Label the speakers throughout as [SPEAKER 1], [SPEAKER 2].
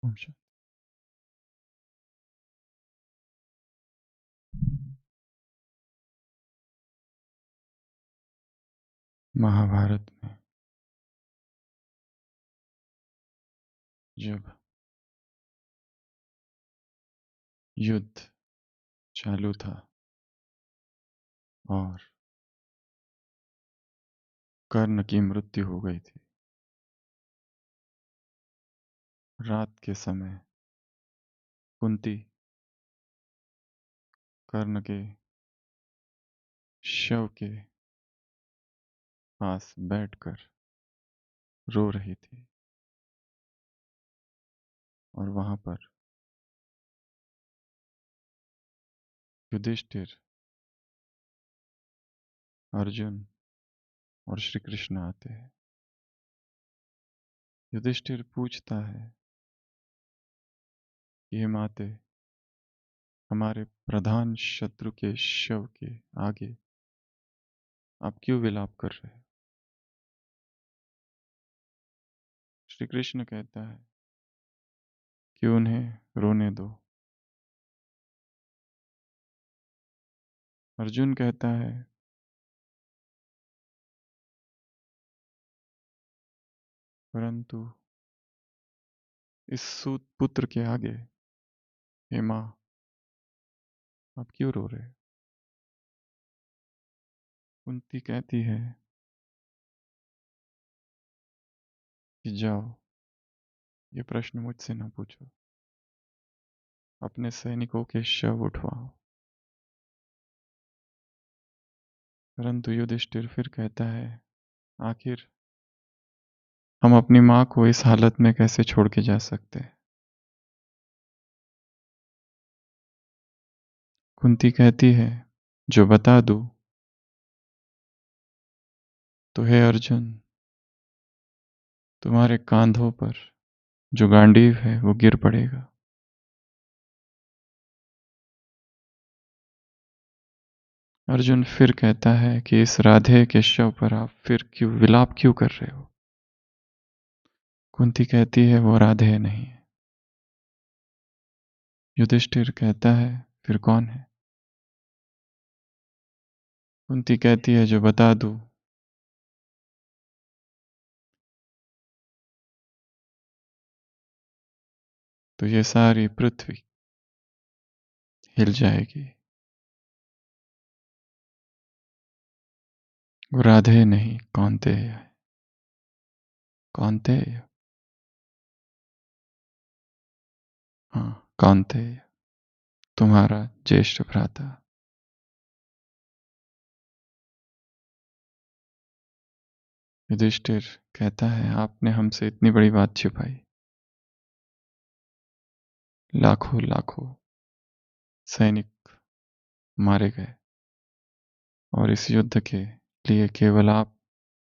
[SPEAKER 1] अच्छा। महाभारत में जब युद्ध चालू था और कर्ण की मृत्यु हो गई थी, रात के समय कुंती कर्ण के शव के पास बैठकर रो रही थी और वहां पर युधिष्ठिर, अर्जुन और श्री कृष्ण आते हैं। युधिष्ठिर पूछता है कि हे माते, हमारे प्रधान शत्रु के शव के आगे आप क्यों विलाप कर रहे हो? श्री कृष्ण कहता है कि उन्हें रोने दो। अर्जुन कहता है परंतु इस सूत पुत्र के आगे, हे माँ, आप क्यों रो रहे हो? कुंती कहती है कि जाओ, ये प्रश्न मुझसे ना पूछो, अपने सैनिकों के शव उठवाओ। परंतु युधिष्ठिर फिर कहता है, आखिर हम अपनी माँ को इस हालत में कैसे छोड़ के जा सकते हैं? कुंती कहती है, जो बता दूं तो हे अर्जुन, तुम्हारे कांधों पर जो गांडीव है वो गिर पड़ेगा। अर्जुन फिर कहता है कि इस राधे के शव पर आप फिर क्यों विलाप क्यों कर रहे हो? कुंती कहती है वो राधे नहीं है। युधिष्ठिर कहता है फिर कौन है? कुंती कहती है जो बता दूं तो ये सारी पृथ्वी हिल जाएगी। वो राधे नहीं, कौन्तेय है। कौन्तेय, हाँ, कौन्तेय, तुम्हारा ज्येष्ठ भ्राता। युधिष्ठिर कहता है आपने हमसे इतनी बड़ी बात छिपाई। लाखों लाखों सैनिक मारे गए और इस युद्ध के लिए केवल आप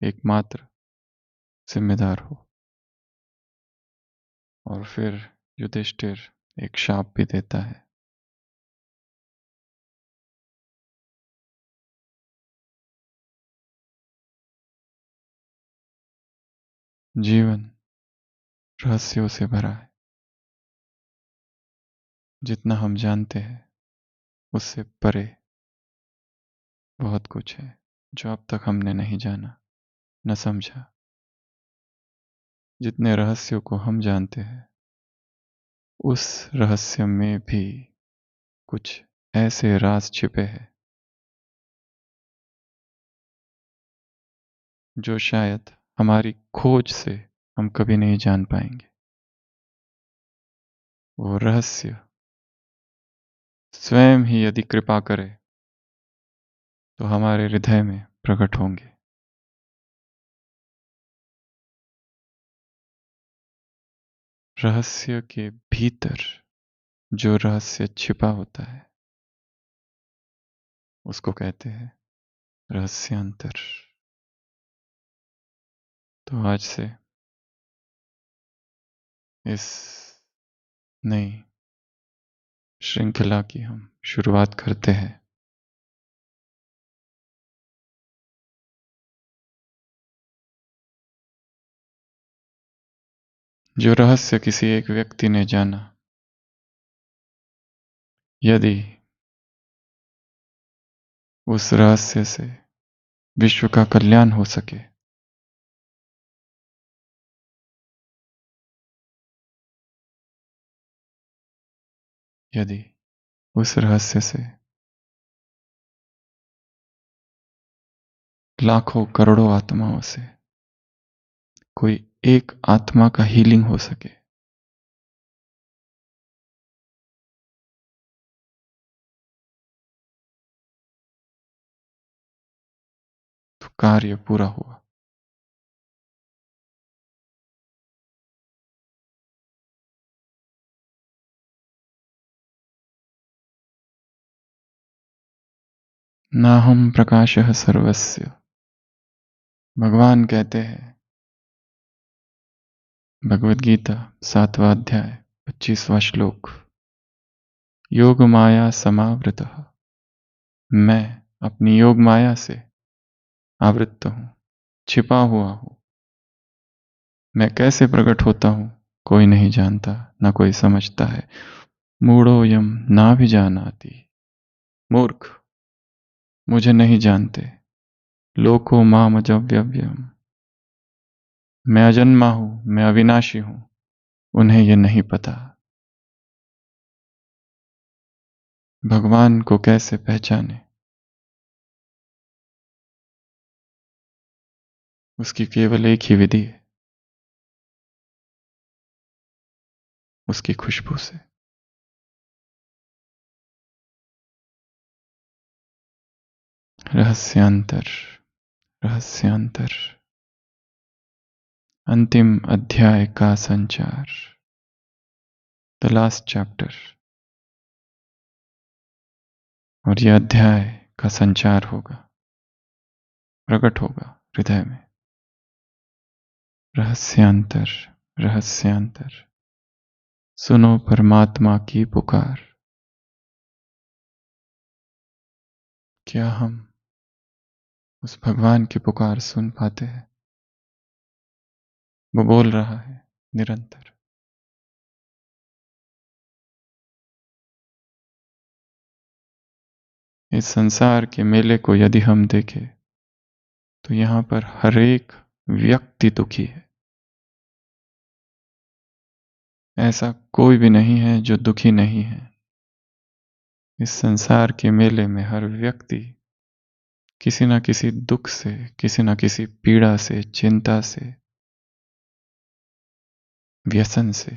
[SPEAKER 1] एकमात्र जिम्मेदार हो। और फिर युधिष्ठिर एक शाप भी देता है। जीवन रहस्यों से भरा है। जितना हम जानते हैं उससे परे बहुत कुछ है जो अब तक हमने नहीं जाना, न समझा। जितने रहस्यों को हम जानते हैं उस रहस्य में भी कुछ ऐसे राज छिपे हैं जो शायद हमारी खोज से हम कभी नहीं जान पाएंगे। वो रहस्य स्वयं ही यदि कृपा करे तो हमारे हृदय में प्रकट होंगे। रहस्य के भीतर जो रहस्य छिपा होता है उसको कहते हैं रहस्यांतर। तो आज से इस नई श्रृंखला की हम शुरुआत करते हैं। जो रहस्य किसी एक व्यक्ति ने जाना, यदि उस रहस्य से विश्व का कल्याण हो सके, यदि उस रहस्य से लाखों करोड़ों आत्माओं से कोई एक आत्मा का हीलिंग हो सके, तो कार्य पूरा हुआ। नाहं प्रकाशः सर्वस्य, भगवान कहते हैं भगवद गीता 7वां अध्याय 25वां श्लोक, योग माया समावृतः, मैं अपनी योग माया से आवृत्त हूं, छिपा हुआ हूं। मैं कैसे प्रकट होता हूं कोई नहीं जानता, ना कोई समझता है। मूढ़ोऽयं नाभिजानाति, मूर्ख मुझे नहीं जानते। लोको माम अजव्यव्यम, मैं अजन्मा हूं, मैं अविनाशी हूं, उन्हें यह नहीं पता। भगवान को कैसे पहचाने? उसकी केवल एक ही विधि है, उसकी खुशबू से। रहस्यांतर, रहस्यांतर, अंतिम अध्याय का संचार, द लास्ट चैप्टर। और यह अध्याय का संचार होगा, प्रकट होगा हृदय में। रहस्यांतर, रहस्यांतर, सुनो परमात्मा की पुकार। क्या हम उस भगवान की पुकार सुन पाते हैं? वो बोल रहा है निरंतर। इस संसार के मेले को यदि हम देखें तो यहां पर हर एक व्यक्ति दुखी है। ऐसा कोई भी नहीं है जो दुखी नहीं है। इस संसार के मेले में हर व्यक्ति किसी न किसी दुख से, किसी न किसी पीड़ा से, चिंता से, व्यसन से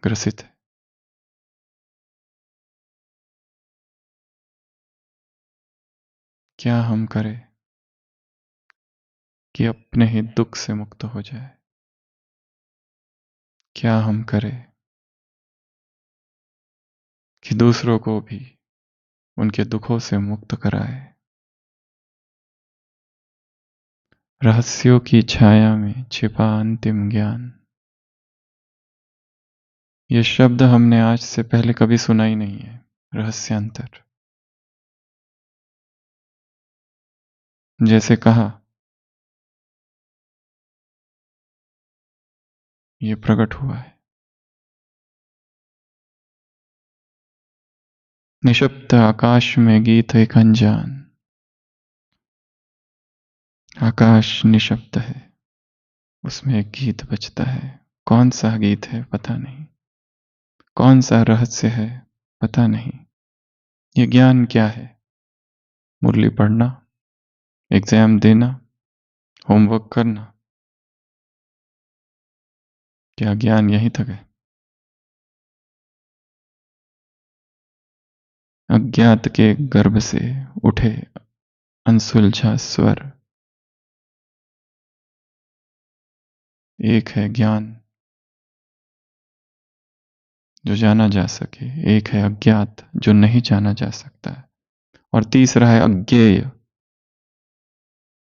[SPEAKER 1] ग्रसित है। क्या हम करें कि अपने ही दुख से मुक्त हो जाए? क्या हम करें कि दूसरों को भी उनके दुखों से मुक्त कराए? रहस्यों की छाया में छिपा अंतिम ज्ञान, ये शब्द हमने आज से पहले कभी सुना ही नहीं है। रहस्यांतर, जैसे कहा, ये प्रकट हुआ है। निशब्द आकाश में गीत एक अनजान, आकाश निशब्द है, उसमें एक गीत बजता है। कौन सा गीत है पता नहीं, कौन सा रहस्य है पता नहीं। ये ज्ञान क्या है? मुरली पढ़ना, एग्जाम देना, होमवर्क करना, क्या ज्ञान यहीं तक है? अज्ञात के गर्भ से उठे अनसुलझा स्वर, एक है ज्ञान जो जाना जा सके, एक है अज्ञात जो नहीं जाना जा सकता है, और तीसरा है अज्ञेय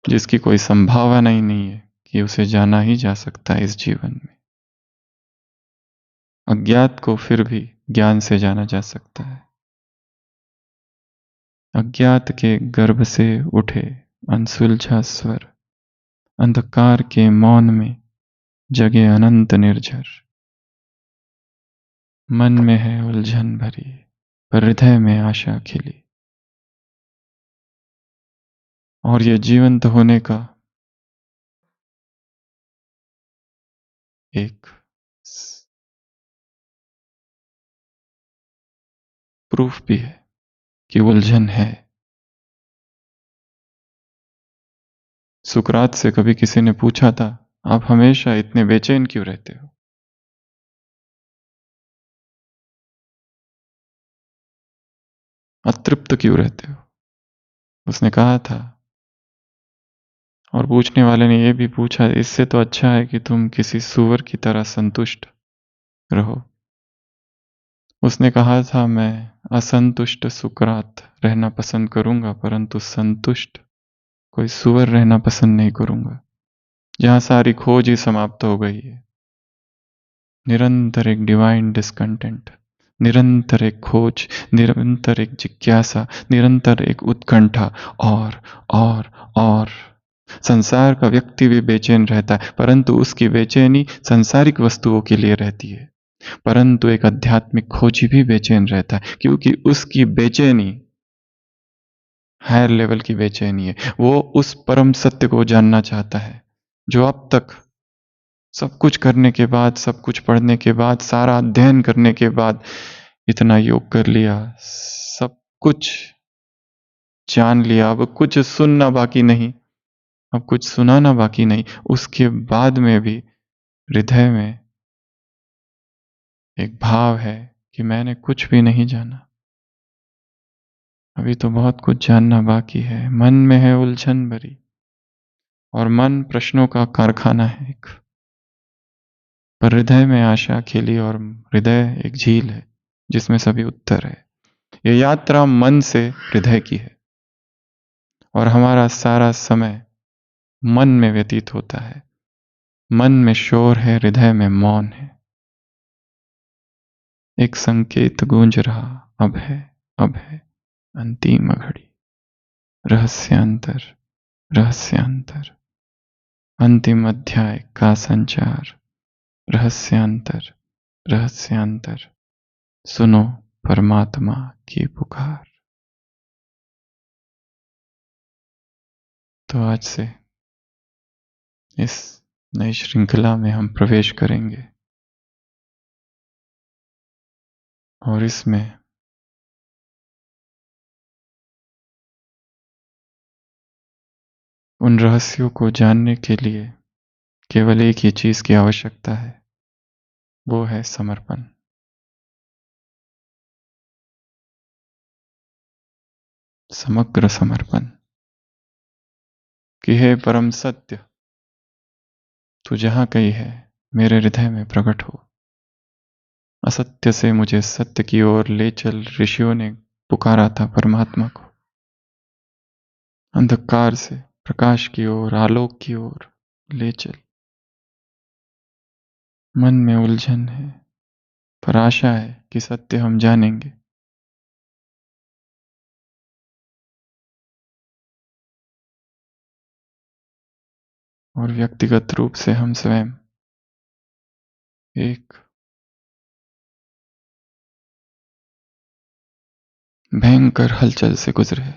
[SPEAKER 1] जिसकी कोई संभावना ही नहीं है कि उसे जाना ही जा सकता है इस जीवन में। अज्ञात को फिर भी ज्ञान से जाना जा सकता है। अज्ञात के गर्भ से उठे अनसुलझा स्वर, अंधकार के मौन में जगे अनंत निर्झर। मन में है उलझन भरी, पर हृदय में आशा खिली। और ये जीवंत होने का एक प्रूफ भी है कि उलझन है। सुकरात से कभी किसी ने पूछा था, आप हमेशा इतने बेचैन क्यों रहते हो? अतृप्त क्यों रहते हो? उसने कहा था, और पूछने वाले ने यह भी पूछा, इससे तो अच्छा है कि तुम किसी सूअर की तरह संतुष्ट रहो। उसने कहा था, मैं असंतुष्ट सुकरात रहना पसंद करूंगा, परंतु संतुष्ट कोई सूअर रहना पसंद नहीं करूंगा, जहां सारी खोज ही समाप्त हो गई है। निरंतर एक डिवाइन डिस्कंटेंट, निरंतर एक खोज, निरंतर एक जिज्ञासा, निरंतर एक उत्कंठा। और और संसार का व्यक्ति भी बेचैन रहता है, परंतु उसकी बेचैनी सांसारिक वस्तुओं के लिए रहती है। परंतु एक आध्यात्मिक खोजी भी बेचैन रहता है, क्योंकि उसकी बेचैनी हायर लेवल की बेचैनी है। वो उस परम सत्य को जानना चाहता है, जो अब तक सब कुछ करने के बाद, सब कुछ पढ़ने के बाद, सारा अध्ययन करने के बाद, इतना योग कर लिया, सब कुछ जान लिया, अब कुछ सुनना बाकी नहीं, अब कुछ सुनाना बाकी नहीं। उसके बाद में भी हृदय में एक भाव है कि मैंने कुछ भी नहीं जाना, अभी तो बहुत कुछ जानना बाकी है। मन में है उलझन भरी, और मन प्रश्नों का कारखाना है एक, पर हृदय में आशा खिली, और हृदय एक झील है जिसमें सभी उत्तर है। ये यात्रा मन से हृदय की है, और हमारा सारा समय मन में व्यतीत होता है। मन में शोर है, हृदय में मौन है। एक संकेत गूंज रहा, अब है, अब है अंतिम घड़ी। रहस्यांतर, रहस्यांतर, अंतिम अध्याय का संचार। रहस्यांतर, रहस्यांतर, सुनो परमात्मा की पुकार। तो आज से इस नई श्रृंखला में हम प्रवेश करेंगे, और इसमें उन रहस्यों को जानने के लिए केवल एक ही चीज की आवश्यकता है, वो है समर्पण। समग्र समर्पण, कि हे परम सत्य, तू जहां कहीं है मेरे हृदय में प्रकट हो। असत्य से मुझे सत्य की ओर ले चल, ऋषियों ने पुकारा था परमात्मा को। अंधकार से प्रकाश की ओर, आलोक की ओर ले चल। मन में उलझन है, पर आशा है कि सत्य हम जानेंगे। और व्यक्तिगत रूप से हम स्वयं एक भयंकर हलचल से गुजरे,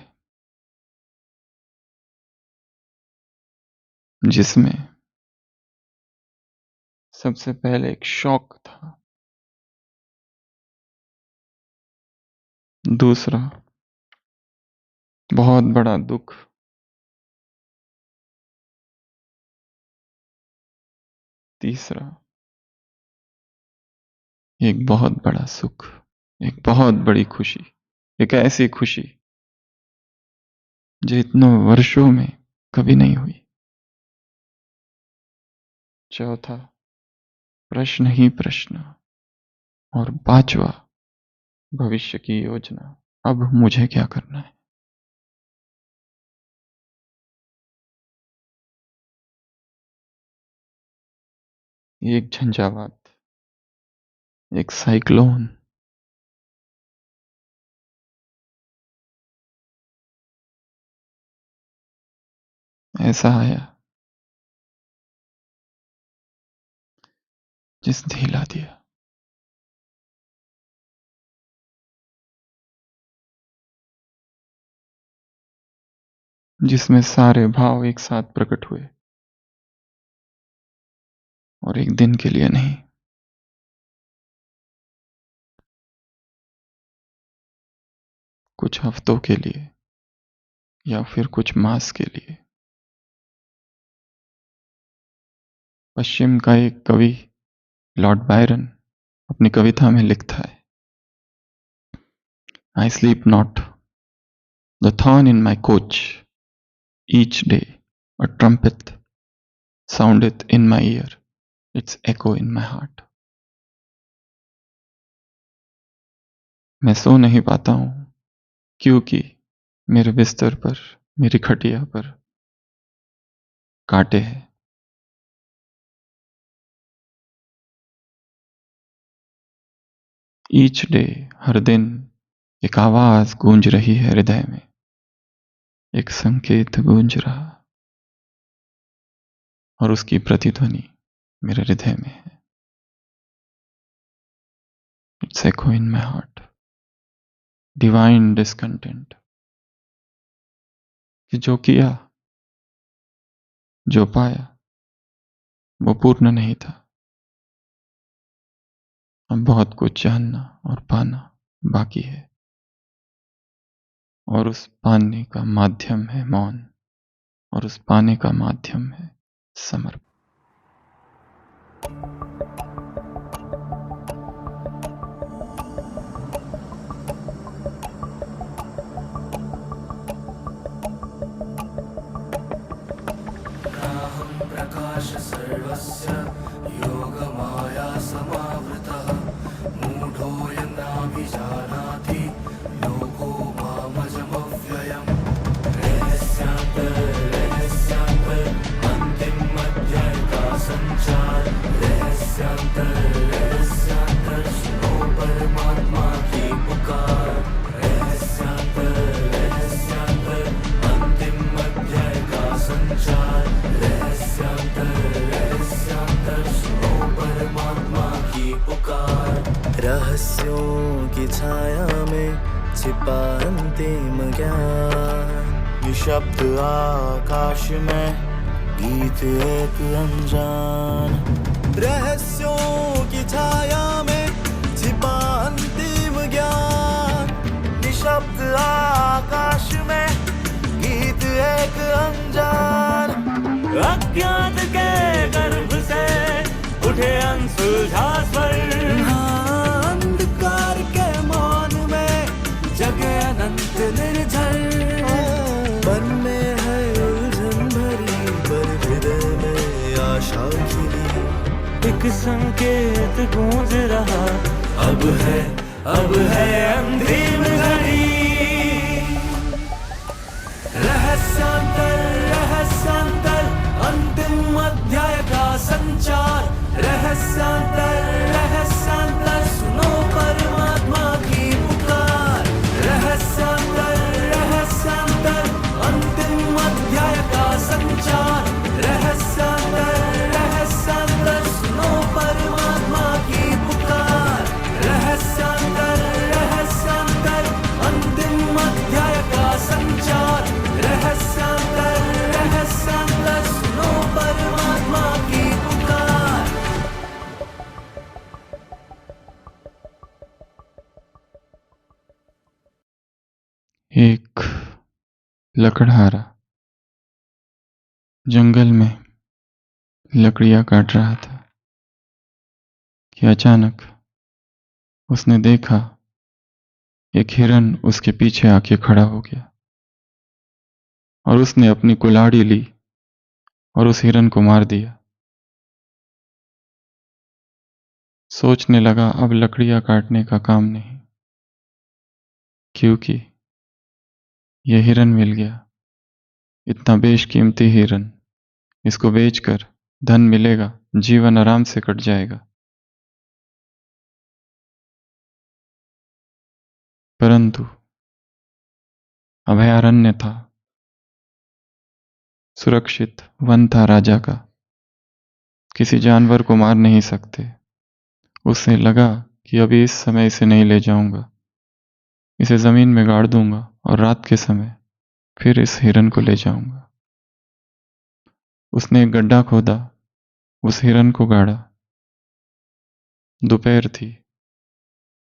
[SPEAKER 1] जिसमें सबसे पहले एक शौक था, दूसरा बहुत बड़ा दुख, तीसरा एक बहुत बड़ा सुख, एक बहुत बड़ी खुशी, एक ऐसी खुशी जो इतनों वर्षों में कभी नहीं हुई। चौथा प्रश्न ही प्रश्न, और पांचवा भविष्य की योजना। अब मुझे क्या करना है? एक झंझावात, एक साइक्लोन, ऐसा आया जिसने हिला दिया, जिसमें सारे भाव एक साथ प्रकट हुए, और एक दिन के लिए नहीं, कुछ हफ्तों के लिए या फिर कुछ मास के लिए। पश्चिम का एक कवि लॉर्ड बायरन अपनी कविता में लिखता है, I sleep not, the thorn in my couch, each day a trumpet soundeth in my ear, its echo in my heart. मैं सो नहीं पाता हूं क्योंकि मेरे बिस्तर पर, मेरी खटिया पर कांटे हैं। ईच डे, हर दिन एक आवाज गूंज रही है हृदय में, एक संकेत गूंज रहा, और उसकी प्रतिध्वनि मेरे हृदय में है। It's echo in my heart. Divine discontent, कि जो किया, जो पाया, वो पूर्ण नहीं था। अब बहुत कुछ जानना और पाना बाकी है, और उस पाने का माध्यम है मौन, और उस पाने का माध्यम है समर्पण।
[SPEAKER 2] प्रकाश सर्वस्य योगमाया समावृतः मूढोऽयं नाभिजानाति लोको मामजमव्ययम् रहस्यान्तर अन्तिमध्याय का संचार रहस्यांतर सुनो परमात्मा की पुकार रहस्यांतर अंतिम अध्याय का संचार रहस्यों की छाया में छिपा अंतिम ज्ञान, निशब्द आकाश में गीत एक अनजान। रहस्यों की छाया में छिपा अंतिम ज्ञान, निशब्द आकाश में गीत एक अनजान। अज्ञात के गर्भ से उठे अनसुलझा स्वर, अंधकार के मौन में जगे अनंत निर्झर। मन में है उलझन भरी पर हृदय में आशा खिली, एक संकेत गूंज रहा, अब है अंतिम घड़ी। रहस्यांतर अंतिम अध्याय का संचार रहस्यांतर सुनो परमात्मा की पुकार रहस्यांतर अंतिम अध्याय का संचार रहस्यांतर सुनो परमात्मा की पुकार रहस्यांतर अंतिम अध्याय का संचार रहस्यांतर सुनो परमात्मा की पुकार।
[SPEAKER 1] एक लकड़हारा जंगल में लकड़ियां काट रहा था कि अचानक उसने देखा एक हिरन उसके पीछे आके खड़ा हो गया, और उसने अपनी कुल्हाड़ी ली और उस हिरन को मार दिया। सोचने लगा अब लकड़ियां काटने का काम नहीं, क्योंकि यह हिरन मिल गया, इतना बेशकीमती हिरन, इसको बेचकर धन मिलेगा, जीवन आराम से कट जाएगा। परंतु अभयारण्य था, सुरक्षित वन था राजा का, किसी जानवर को मार नहीं सकते, उसे लगा कि अभी इस समय इसे नहीं ले जाऊंगा, इसे जमीन में गाड़ दूंगा और रात के समय फिर इस हिरन को ले जाऊंगा। उसने एक गड्ढा खोदा, उस हिरन को गाड़ा। दोपहर थी,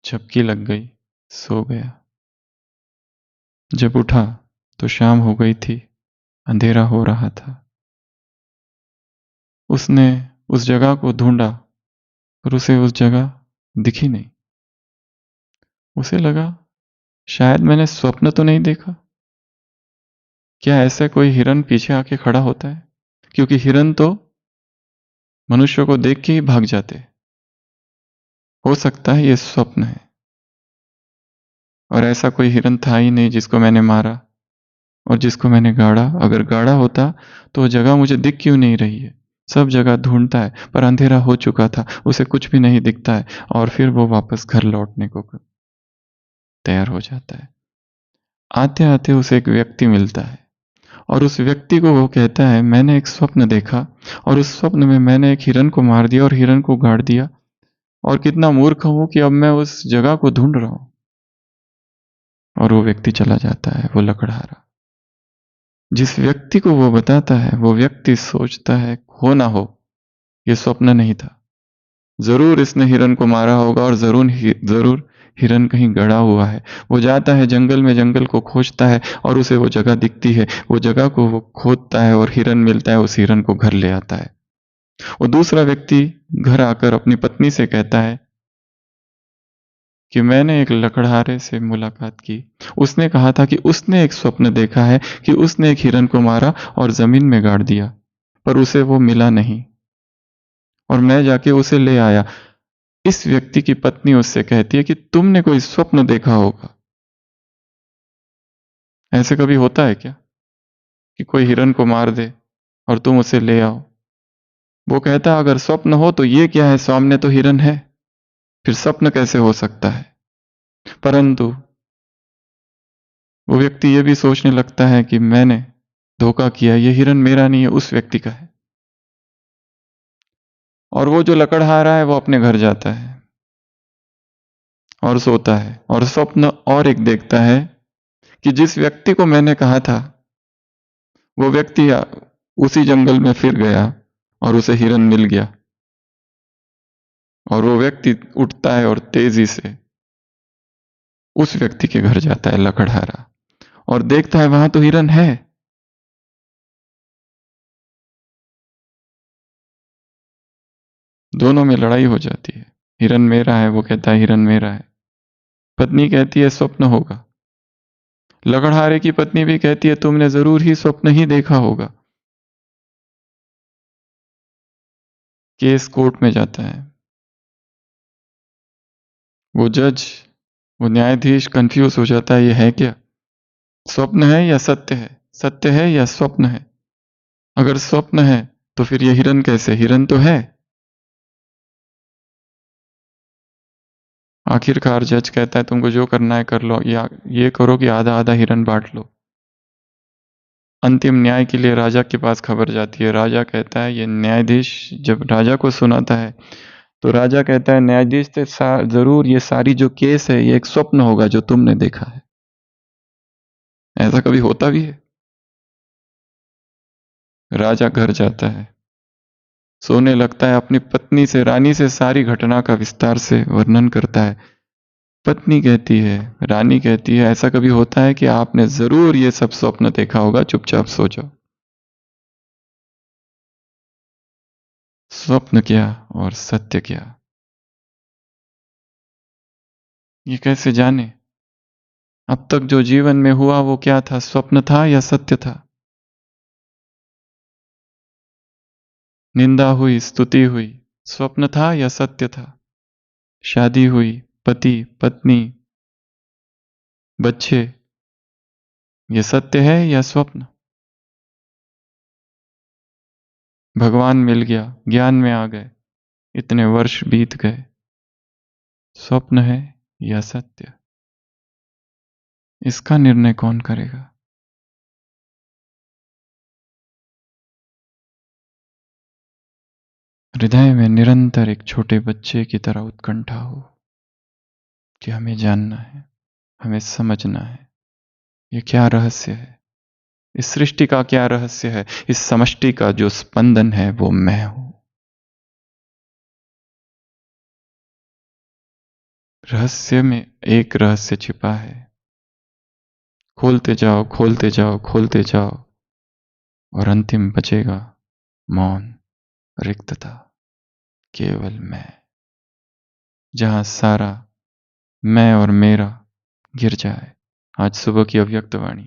[SPEAKER 1] झपकी लग गई, सो गया। जब उठा तो शाम हो गई थी, अंधेरा हो रहा था। उसने उस जगह को ढूंढा पर उसे उस जगह दिखी नहीं। उसे लगा शायद मैंने स्वप्न तो नहीं देखा। क्या ऐसा कोई हिरन पीछे आके खड़ा होता है? क्योंकि हिरन तो मनुष्य को देख के ही भाग जाते। हो सकता है ये स्वप्न है। और ऐसा कोई हिरन था ही नहीं जिसको मैंने मारा और जिसको मैंने गाड़ा। अगर गाड़ा होता तो वो जगह मुझे दिख क्यों नहीं रही है? सब जगह ढूंढता है पर अंधेरा हो चुका था, उसे कुछ भी नहीं दिखता है और फिर वो वापस घर लौटने को तैयार हो जाता है। आते आते उसे एक व्यक्ति मिलता है और उस व्यक्ति को वो कहता है, मैंने एक स्वप्न देखा और उस स्वप्न में मैंने एक हिरन को मार दिया और हिरन को गाड़ दिया और कितना मूर्ख हूं कि अब मैं उस जगह को ढूंढ रहा हूं। और वो व्यक्ति चला जाता है, वो लकड़हारा। जिस व्यक्ति को वो बताता है वो व्यक्ति सोचता है हो ना हो ये स्वप्न नहीं था, जरूर इसने हिरन को मारा होगा और जरूर हिरन कहीं गड़ा हुआ है। वो जाता है जंगल में, जंगल को खोजता है और उसे वो जगह दिखती है। वो जगह को वो खोदता है और हिरन मिलता है, उस हिरन को घर ले आता है। वो दूसरा व्यक्ति घर आकर अपनी पत्नी से कहता है कि मैंने एक लकड़हारे से मुलाकात की, उसने कहा था कि उसने एक स्वप्न देखा है कि उसने एक हिरन को मारा और जमीन में गाड़ दिया, पर उसे वो मिला नहीं और मैं जाके उसे ले आया। इस व्यक्ति की पत्नी उससे कहती है कि तुमने कोई स्वप्न देखा होगा। ऐसे कभी होता है क्या कि कोई हिरन को मार दे और तुम उसे ले आओ? वो कहता है अगर स्वप्न हो तो ये क्या है, सामने तो हिरन है, फिर स्वप्न कैसे हो सकता है? परंतु वो व्यक्ति ये भी सोचने लगता है कि मैंने धोखा किया, ये हिरन मेरा नहीं है, उस व्यक्ति का है। और वो जो लकड़हारा है वो अपने घर जाता है और सोता है और स्वप्न और एक देखता है कि जिस व्यक्ति को मैंने कहा था वो व्यक्ति उसी जंगल में फिर गया और उसे हिरन मिल गया। और वो व्यक्ति उठता है और तेजी से उस व्यक्ति के घर जाता है लकड़हारा और देखता है वहां तो हिरन है। दोनों में लड़ाई हो जाती है। हिरन मेरा है, वो कहता है हिरन मेरा है। पत्नी कहती है स्वप्न होगा। लकड़हारे की पत्नी भी कहती है तुमने जरूर ही स्वप्न ही देखा होगा। केस कोर्ट में जाता है। वो जज, वो न्यायाधीश कंफ्यूज हो जाता है, ये है क्या, स्वप्न है या सत्य है, सत्य है या स्वप्न है? अगर स्वप्न है तो फिर ये हिरन कैसे, हिरन तो है। आखिरकार जज कहता है तुमको जो करना है कर लो, या ये करो कि आधा आधा हिरन बांट लो। अंतिम न्याय के लिए राजा के पास खबर जाती है। राजा कहता है, ये न्यायाधीश जब राजा को सुनाता है तो राजा कहता है न्यायाधीश से जरूर ये सारी जो केस है ये एक स्वप्न होगा जो तुमने देखा है। ऐसा कभी होता भी है? राजा घर जाता है, सोने लगता है, अपनी पत्नी से, रानी से सारी घटना का विस्तार से वर्णन करता है। पत्नी कहती है, रानी कहती है ऐसा कभी होता है कि आपने जरूर ये सब स्वप्न देखा होगा, चुपचाप सो जाओ। स्वप्न क्या और सत्य क्या, ये कैसे जाने? अब तक जो जीवन में हुआ वो क्या था, स्वप्न था या सत्य था? निंदा हुई, स्तुति हुई, स्वप्न था या सत्य था? शादी हुई, पति पत्नी बच्चे, ये सत्य है या स्वप्न? भगवान मिल गया, ज्ञान में आ गए, इतने वर्ष बीत गए, स्वप्न है या सत्य? इसका निर्णय कौन करेगा? हृदय में निरंतर एक छोटे बच्चे की तरह उत्कंठा हो कि हमें जानना है, हमें समझना है, ये क्या रहस्य है, इस सृष्टि का क्या रहस्य है, इस समष्टि का जो स्पंदन है वो मैं हूं। रहस्य में एक रहस्य छिपा है, खोलते जाओ खोलते जाओ खोलते जाओ, और अंतिम बचेगा मौन, रिक्तता, केवल मैं, जहां सारा मैं और मेरा गिर जाए। आज सुबह की अव्यक्त वाणी।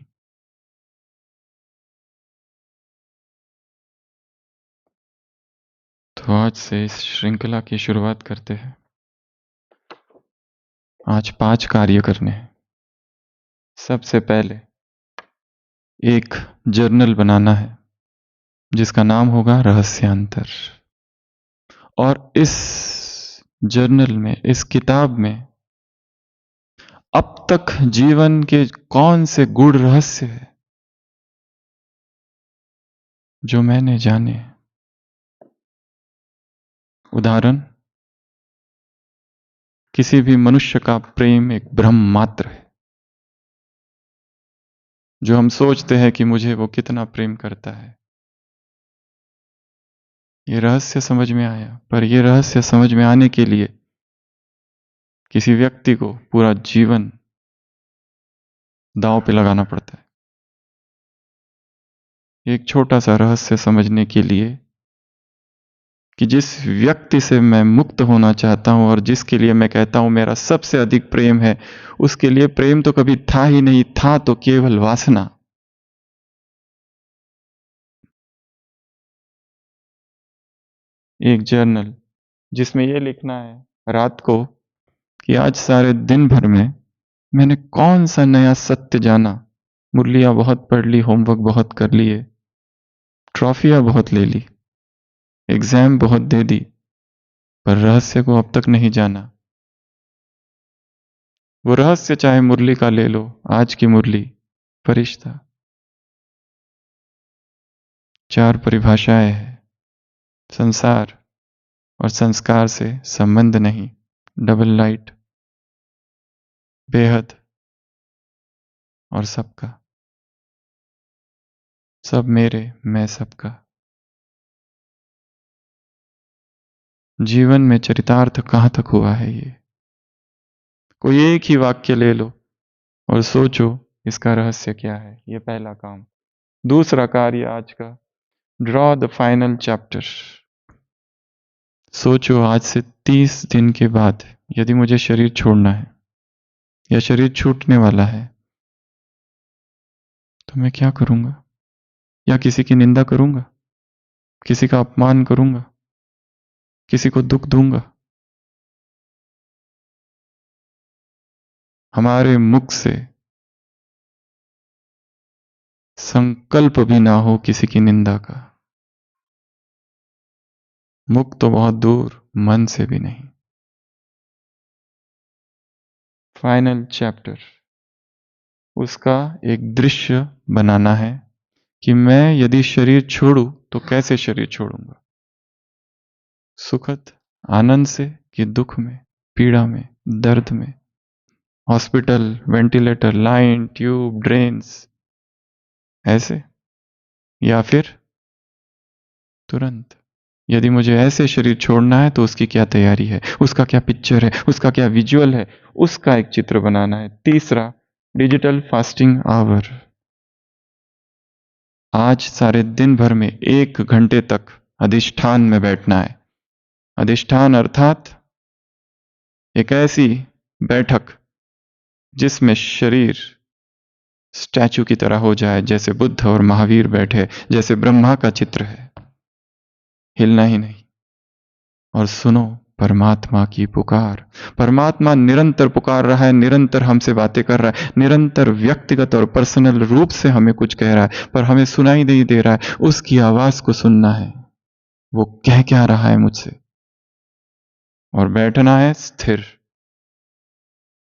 [SPEAKER 1] तो आज से इस श्रृंखला की शुरुआत करते हैं। आज 5 कार्य करने हैं। सबसे पहले एक जर्नल बनाना है जिसका नाम होगा रहस्यांतर, और इस जर्नल में, इस किताब में अब तक जीवन के कौन से गूढ़ रहस्य है जो मैंने जाने। उदाहरण, किसी भी मनुष्य का प्रेम एक भ्रम मात्र है। जो हम सोचते हैं कि मुझे वो कितना प्रेम करता है, ये रहस्य समझ में आया। पर ये रहस्य समझ में आने के लिए किसी व्यक्ति को पूरा जीवन दांव पे लगाना पड़ता है। एक छोटा सा रहस्य समझने के लिए कि जिस व्यक्ति से मैं मुक्त होना चाहता हूं और जिसके लिए मैं कहता हूं मेरा सबसे अधिक प्रेम है, उसके लिए प्रेम तो कभी था ही नहीं, था तो केवल वासना। एक जर्नल जिसमें यह लिखना है रात को कि आज सारे दिन भर में मैंने कौन सा नया सत्य जाना। मुरलियां बहुत पढ़ ली, होमवर्क बहुत कर लिए, ट्रॉफियां बहुत ले ली, एग्जाम बहुत दे दी, पर रहस्य को अब तक नहीं जाना। वो रहस्य चाहे मुरली का ले लो, आज की मुरली, फरिश्ता, 4 परिभाषाएं हैं। संसार और संस्कार से संबंध नहीं, डबल लाइट, बेहद और सबका, सब मेरे, मैं सबका। जीवन में चरितार्थ कहां तक हुआ है ये? कोई एक ही वाक्य ले लो और सोचो इसका रहस्य क्या है। ये पहला काम। दूसरा कार्य आज का, ड्रॉ द फाइनल चैप्टर। सोचो आज से 30 दिन के बाद यदि मुझे शरीर छोड़ना है या शरीर छूटने वाला है तो मैं क्या करूंगा? या किसी की निंदा करूंगा, किसी का अपमान करूंगा, किसी को दुख दूंगा? हमारे मुख से संकल्प भी ना हो किसी की निंदा का। मुख तो बहुत दूर, मन से भी नहीं। फाइनल चैप्टर, उसका एक दृश्य बनाना है कि मैं यदि शरीर छोड़ूं तो कैसे शरीर छोड़ूंगा। सुखद आनंद से कि दुख में, पीड़ा में, दर्द में, hospital, ventilator, line, tube, drains, ऐसे, या फिर तुरंत। यदि मुझे ऐसे शरीर छोड़ना है तो उसकी क्या तैयारी है, उसका क्या पिक्चर है, उसका क्या विजुअल है, उसका एक चित्र बनाना है। तीसरा, डिजिटल फास्टिंग आवर। आज सारे दिन भर में 1 घंटे तक अधिष्ठान में बैठना है। अधिष्ठान अर्थात एक ऐसी बैठक जिसमें शरीर स्टैचू की तरह हो जाए, जैसे बुद्ध और महावीर बैठे, जैसे ब्रह्मा का चित्र है, हिलना ही नहीं। और सुनो परमात्मा की पुकार। परमात्मा निरंतर पुकार रहा है, निरंतर हमसे बातें कर रहा है, निरंतर व्यक्तिगत और पर्सनल रूप से हमें कुछ कह रहा है, पर हमें सुनाई नहीं दे रहा है। उसकी आवाज को सुनना है, वो कह क्या रहा है मुझसे। और बैठना है स्थिर।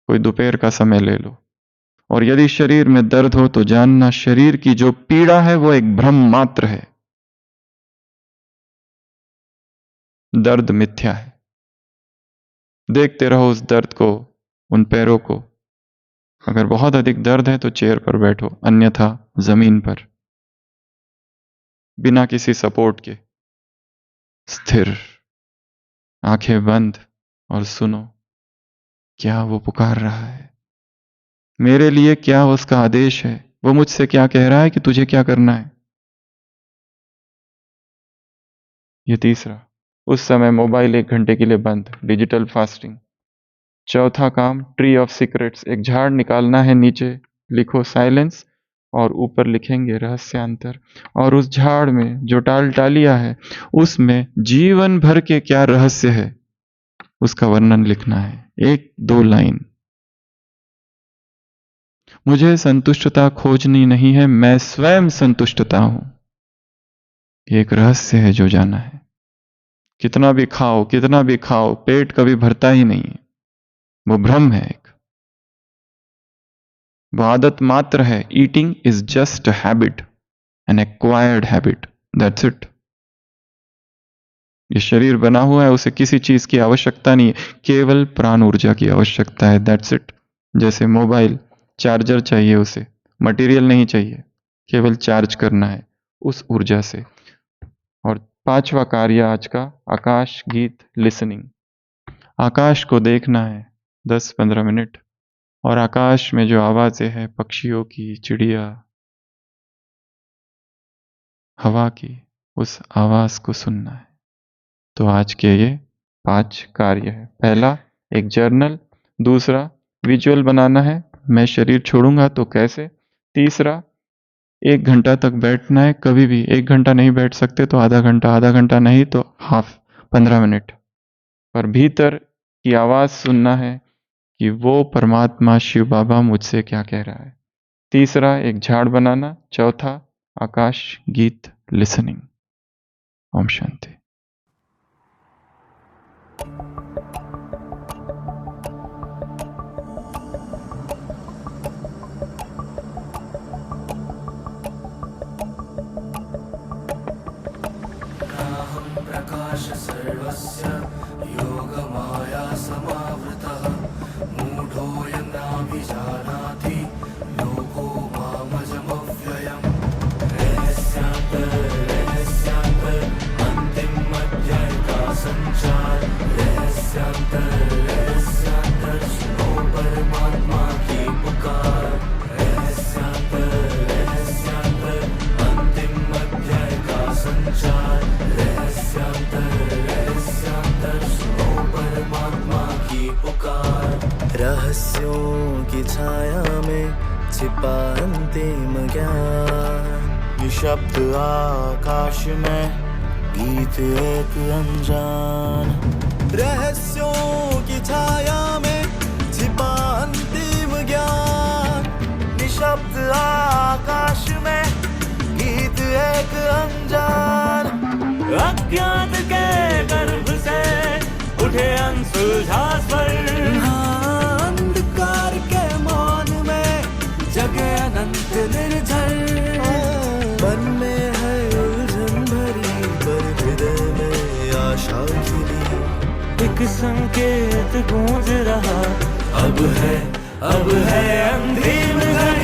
[SPEAKER 1] कोई दोपहर का समय ले लो, और यदि शरीर में दर्द हो तो जानना शरीर की जो पीड़ा है वो एक भ्रम मात्र है। दर्द मिथ्या है। देखते रहो उस दर्द को, उन पैरों को। अगर बहुत अधिक दर्द है तो चेयर पर बैठो, अन्यथा जमीन पर, बिना किसी सपोर्ट के, स्थिर, आंखें बंद, और सुनो क्या वो पुकार रहा है। मेरे लिए क्या उसका आदेश है, वो मुझसे क्या कह रहा है कि तुझे क्या करना है। ये तीसरा, उस समय मोबाइल 1 घंटे के लिए बंद, डिजिटल फास्टिंग। चौथा काम, ट्री ऑफ सीक्रेट्स, एक झाड़ निकालना है, नीचे लिखो साइलेंस और ऊपर लिखेंगे रहस्यांतर। और उस झाड़ में जो टालिया है उसमें जीवन भर के क्या रहस्य है उसका वर्णन लिखना है, 1-2 लाइन। मुझे संतुष्टता खोजनी नहीं है, मैं स्वयं संतुष्टता हूं। एक रहस्य है जो जाना है। कितना भी खाओ, कितना भी खाओ, पेट कभी भरता ही नहीं है, वो भ्रम है एक, वो आदत मात्र है। Eating is just a habit, N acquired habit, that's it. ये शरीर बना हुआ है, उसे किसी चीज की आवश्यकता नहीं है, केवल प्राण ऊर्जा की आवश्यकता है, दैट्स इट। जैसे मोबाइल, चार्जर चाहिए उसे, मटेरियल नहीं चाहिए, केवल चार्ज करना है उस ऊर्जा से। और 5वां कार्य आज का, आकाश गीत लिसनिंग। आकाश को देखना है 10-15 मिनट, और आकाश में जो आवाजें हैं पक्षियों की, चिड़िया, हवा की, उस आवाज को सुनना है। तो आज के ये 5 कार्य है। पहला, एक जर्नल। दूसरा, विजुअल बनाना है, मैं शरीर छोड़ूंगा तो कैसे। तीसरा, 1 घंटा तक बैठना है, कभी भी 1 घंटा नहीं बैठ सकते तो आधा घंटा, आधा घंटा नहीं तो 15 मिनट, पर भीतर की आवाज सुनना है कि वो परमात्मा शिव बाबा मुझसे क्या कह रहा है। तीसरा, एक झाड़ बनाना। चौथा, आकाश गीत लिसनिंग। ओम शांति।
[SPEAKER 2] प्रकाश सर्वस्य योगमाया समावृतः मूढोऽयं नाभिजानाति लोको मामजमव्ययम् रहस्यान्तर अन्तिमध्याय का संचार रहस्यांतर सुनो परमात्मा की पुकार रहस्यांतर अंतिम अध्याय का संचार रहस्यों की छाया में छिपा अंतिम ज्ञान, निशब्द आकाश में गीत एक अनजान। रहस्यों की छाया में छिपा अंतिम ज्ञान, निशब्द आकाश में गीत एक अनजान। अज्ञात के गर्भ से उठे अनसुलझा स्वर, अंधकार के मौन में जगे अनंत निर्झर। मन में है उलझन भरी पर हृदय में आशा खिली, एक संकेत गूंज रहा, अब है अंतिम घड़ी।